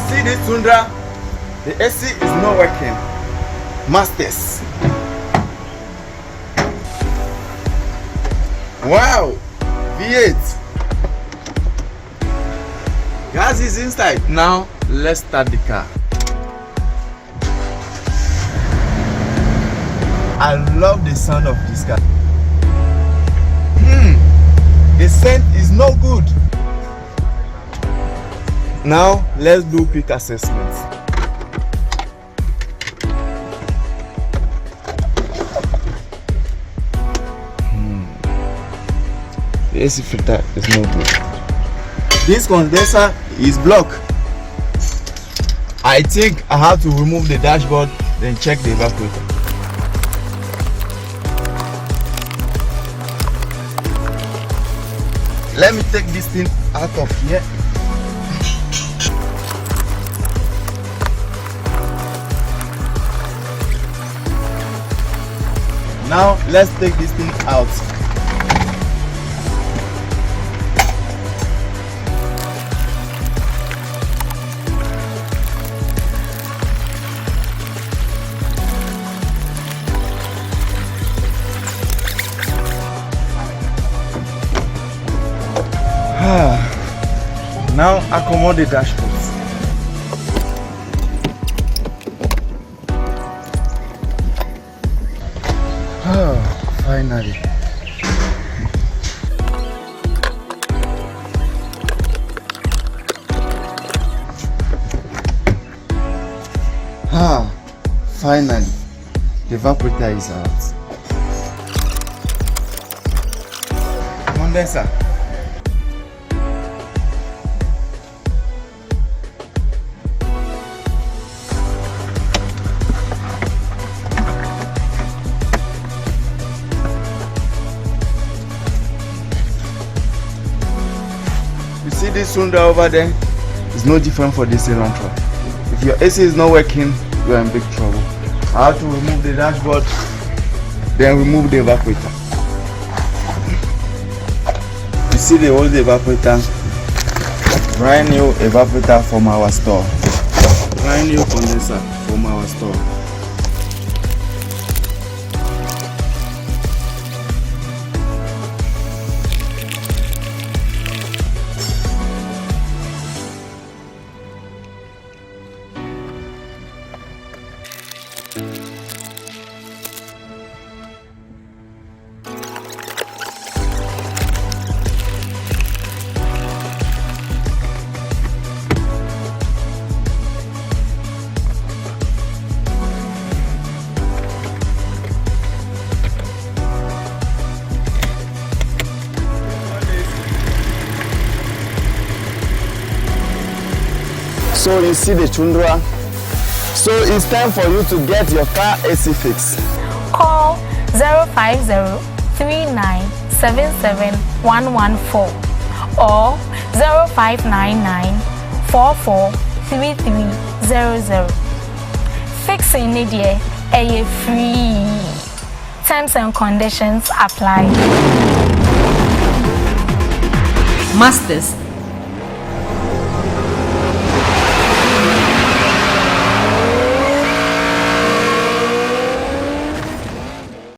see this Tundra? The AC is not working. Masters. Wow, V8. Gas is inside. Now let's start the car. I love the sound of this car. The scent is no good. Now let's do quick assessment. The AC filter is no good. This condenser is blocked. I think I have to remove the dashboard, then check the evaporator. Let me take this thing out of here. Now let's take this thing out. Now accommodate the dashboards. Finally. Finally. The evaporator is out. Condenser. You see this Tundra over there? It's no different for this Elantra. If your AC is not working, you are in big trouble. I have to remove the dashboard, then remove the evaporator. You see the old evaporator, brand new evaporator from our store, brand new condenser from our store. So you see the Tundra. So it's time for you to get your car AC fixed. Call 050-3977-114 or 0599-443300. Fixing it here, free. Terms and conditions apply. Masters